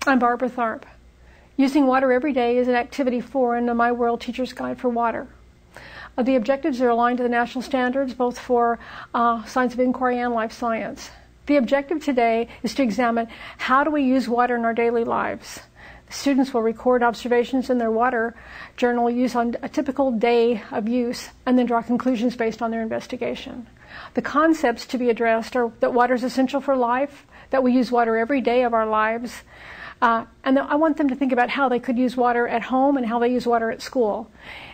I'm Barbara Tharp. Using water every day is an activity 4 in the My World Teacher's Guide for Water. The objectives are aligned to the national standards, both for science of inquiry and life science. The objective today is to examine how do we use water in our daily lives. The students will record observations in their water journal used on a typical day of use and then draw conclusions based on their investigation. The concepts to be addressed are that water is essential for life, that we use water every day of our lives, and I want them to think about how they could use water at home and how they use water at school.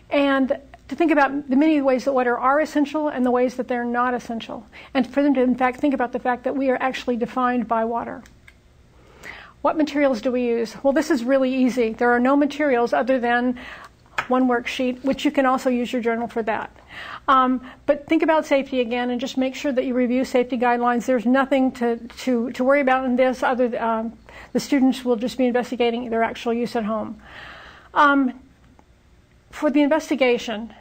And to think about the many ways that water are essential and the ways that they're not essential. And for them to, in fact, think about the fact that we are actually defined by water. What materials do we use? Well, this is really easy. There are no materials other than one worksheet, which you can also use your journal for that. But think about safety again and just make sure that you review safety guidelines. There's nothing to worry about in this other than the students will just be investigating their actual use at home. For the investigation,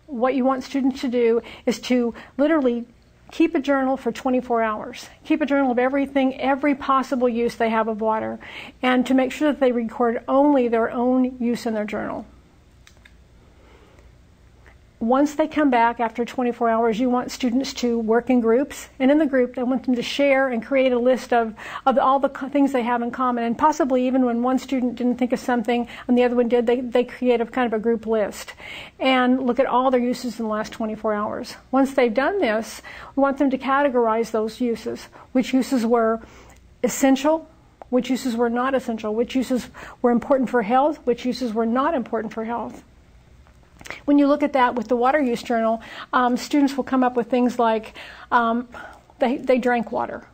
what you want students to do is to literally keep a journal for 24 hours. Keep a journal of everything, every possible use they have of water, and to make sure that they record only their own use in their journal. Once they come back after 24 hours, you want students to work in groups. And in the group, I want them to share and create a list of all the things they have in common. And possibly even when one student didn't think of something and the other one did, they create a kind of a group list. And look at all their uses in the last 24 hours. Once they've done this, we want them to categorize those uses. Which uses were essential, which uses were not essential, which uses were important for health, which uses were not important for health. When you look at that with the water use journal, students will come up with things like they drank water.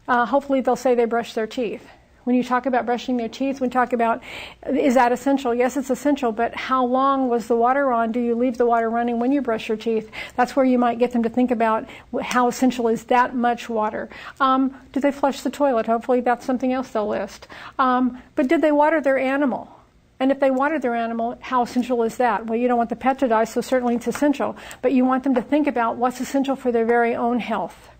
Hopefully they'll say they brushed their teeth. When you talk about brushing their teeth, we talk about, is that essential? Yes, it's essential, but how long was the water on? Do you leave the water running when you brush your teeth? That's where you might get them to think about how essential is that much water. Do they flush the toilet? Hopefully that's something else they'll list. But did they water their animal? And if they water their animal, how essential is that? Well, you don't want the pet to die, so certainly it's essential. But you want them to think about what's essential for their very own health.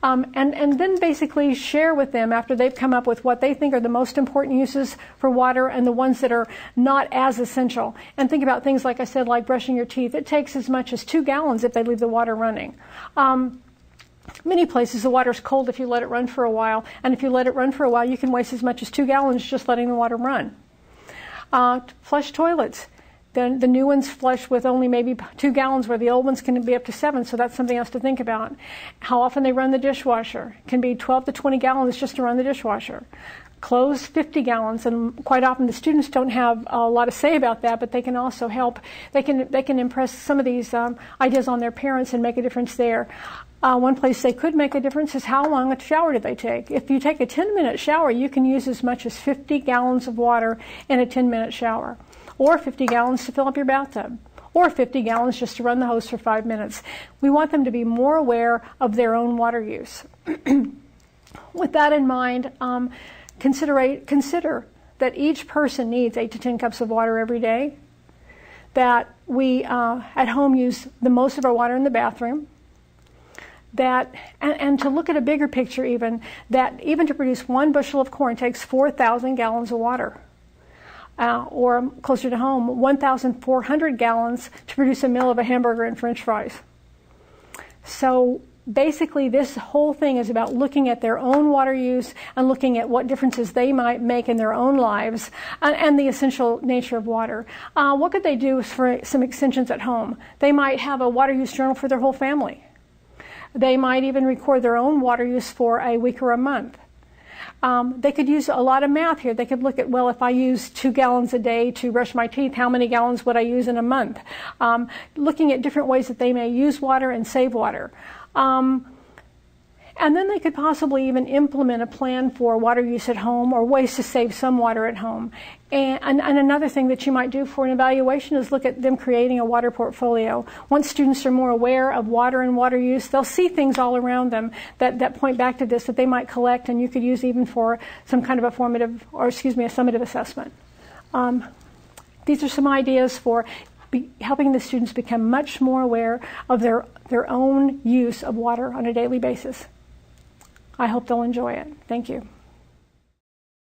And then basically share with them after they've come up with what they think are the most important uses for water and the ones that are not as essential. And think about things, like I said, like brushing your teeth. It takes as much as 2 gallons if they leave the water running. Many places the water's cold if you let it run for a while. And if you let it run for a while, you can waste as much as 2 gallons just letting the water run. Flush toilets. Then the new ones flush with only maybe 2 gallons, where the old ones can be up to 7, so that's something else to think about. How often they run the dishwasher. It can be 12 to 20 gallons just to run the dishwasher. Clothes, 50 gallons, and quite often the students don't have a lot to say about that, but they can also help. They can impress some of these ideas on their parents and make a difference there. One place they could make a difference is how long a shower do they take. If you take a 10-minute shower, you can use as much as 50 gallons of water in a 10-minute shower, or 50 gallons to fill up your bathtub, or 50 gallons just to run the hose for 5 minutes. We want them to be more aware of their own water use. With that in mind, consider that each person needs 8 to 10 cups of water every day, that we at home use the most of our water in the bathroom, that, and to look at a bigger picture even, that even to produce 1 bushel of corn takes 4,000 gallons of water. Or closer to home, 1,400 gallons to produce a meal of a hamburger and French fries. So basically this whole thing is about looking at their own water use and looking at what differences they might make in their own lives and the essential nature of water. What could they do for some extensions at home? They might have a water use journal for their whole family. They might even record their own water use for a week or a month. They could use a lot of math here. They could look at, well, if I use 2 gallons a day to brush my teeth, how many gallons would I use in a month? Looking at different ways that they may use water and save water. And then they could possibly even implement a plan for water use at home or ways to save some water at home. And another thing that you might do for an evaluation is look at them creating a water portfolio. Once students are more aware of water and water use, they'll see things all around them that point back to this that they might collect and you could use even for some kind of a summative assessment. These are some ideas for helping the students become much more aware of their own use of water on a daily basis. I hope they'll enjoy it. Thank you.